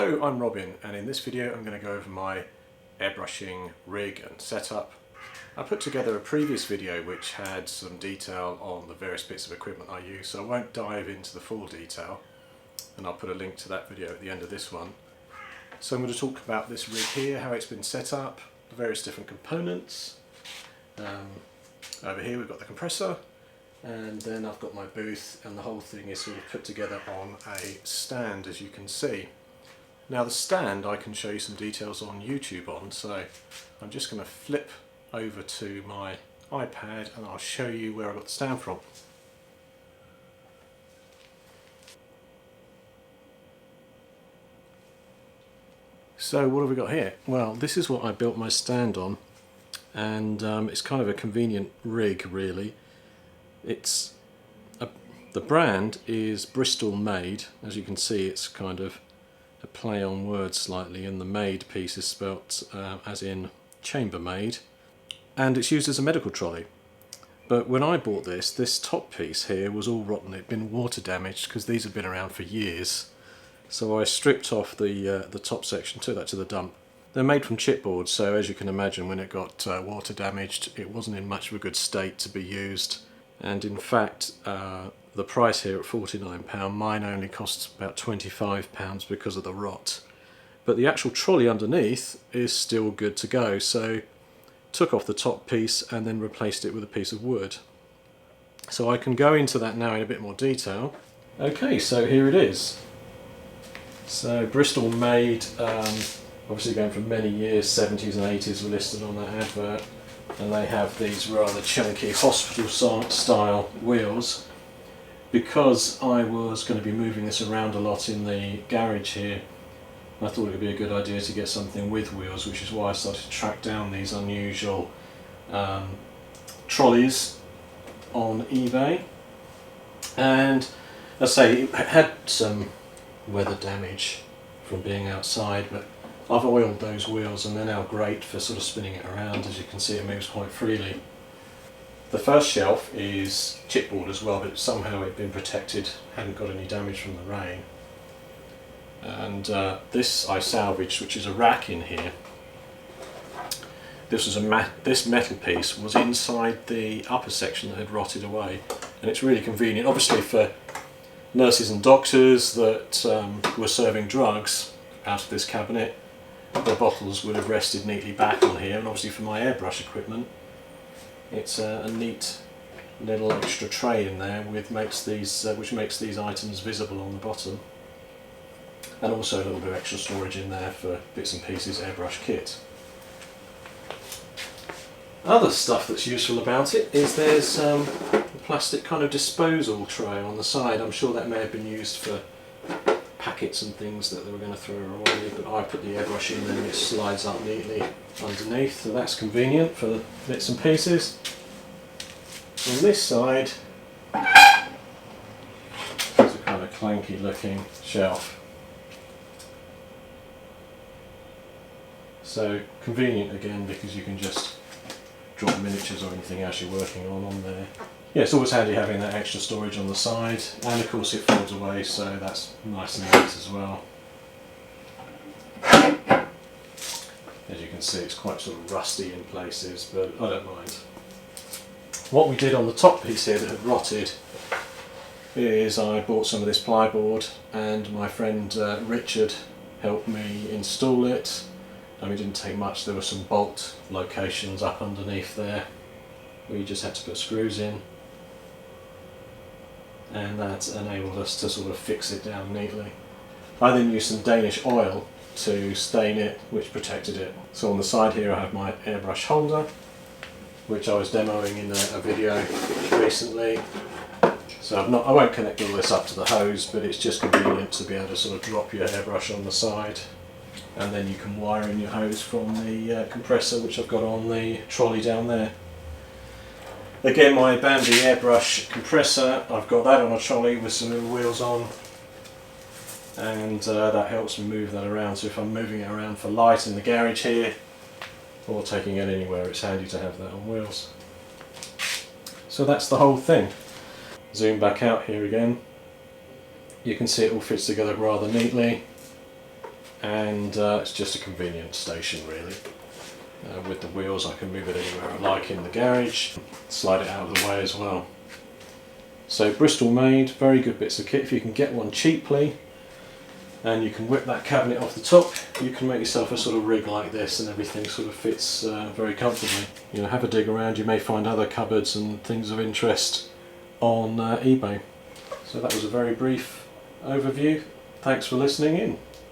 Hello, I'm Robin, and in this video I'm going to go over my airbrushing rig and setup. I put together a previous video which had some detail on the various bits of equipment I use, so I won't dive into the full detail, and I'll put a link to that video at the end of this one. So I'm going to talk about this rig here, how it's been set up, the various different components. Over here we've got the compressor, and then I've got my booth, and the whole thing is sort of put together on a stand, as you can see. Now the stand I can show you some details on YouTube on, so I'm just going to flip over to my iPad and I'll show you where I got the stand from. So what have we got here? Well, this is what I built my stand on, and it's kind of a convenient rig really. The brand is Bristol Maid. As you can see, it's kind of a play on words slightly, and the maid piece is spelt as in chambermaid, and it's used as a medical trolley. But when I bought this top piece here was all rotten. It'd been water damaged because these have been around for years. So I stripped off the top section, took that to the dump. They're made from chipboard, so as you can imagine, when it got water damaged, it wasn't in much of a good state to be used. And in fact, the price here at £49, mine only costs about £25 because of the rot. But the actual trolley underneath is still good to go, so took off the top piece and then replaced it with a piece of wood. So I can go into that now in a bit more detail. Okay, so here it is. So Bristol Maid, obviously going for many years, 70s and 80s were listed on that advert, and they have these rather chunky hospital style wheels. Because I was going to be moving this around a lot in the garage here, I thought it would be a good idea to get something with wheels, which is why I started to track down these unusual trolleys on eBay. And as I say, it had some weather damage from being outside, but I've oiled those wheels and they're now great for sort of spinning it around. As you can see, it moves quite freely. The first shelf is chipboard as well, but somehow it'd been protected, hadn't got any damage from the rain. And this I salvaged, which is a rack in here. This was this metal piece was inside the upper section that had rotted away, and it's really convenient, obviously for nurses and doctors that were serving drugs out of this cabinet. The bottles would have rested neatly back on here, and obviously for my airbrush equipment, it's a neat little extra tray in there which makes these items visible on the bottom, and also a little bit of extra storage in there for bits and pieces airbrush kit. Other stuff that's useful about it is there's a plastic kind of disposal tray on the side. I'm sure that may have been used for packets and things that they were going to throw away, but I put the airbrush in and it slides up neatly underneath, so that's convenient for the bits and pieces. On this side there's a kind of clanky looking shelf, so convenient again because you can just drop miniatures or anything else you're working on there. Yeah, it's always handy having that extra storage on the side, and of course it folds away, so that's nice and neat as well. As you can see, it's quite sort of rusty in places, but I don't mind. What we did on the top piece here that had rotted is I bought some of this plyboard, and my friend Richard helped me install it. I mean, it didn't take much. There were some bolt locations up underneath there where you just had to put screws in, and that enabled us to sort of fix it down neatly. I then used some Danish oil to stain it, which protected it. So on the side here I have my Airbrush Holder, which I was demoing in a video recently. So I won't connect all this up to the hose, but it's just convenient to be able to sort of drop your airbrush on the side, and then you can wire in your hose from the compressor, which I've got on the trolley down there. Again, my Bambi Airbrush Compressor, I've got that on a trolley with some little wheels on, and that helps me move that around. So if I'm moving it around for light in the garage here, or taking it anywhere, it's handy to have that on wheels. So that's the whole thing. Zoom back out here again. You can see it all fits together rather neatly, and it's just a convenient station really. With the wheels I can move it anywhere I like in the garage, slide it out of the way as well. So Bristol Maid, very good bits of kit. If you can get one cheaply and you can whip that cabinet off the top, you can make yourself a sort of rig like this and everything sort of fits very comfortably. You know, have a dig around, you may find other cupboards and things of interest on eBay. So that was a very brief overview. Thanks for listening in.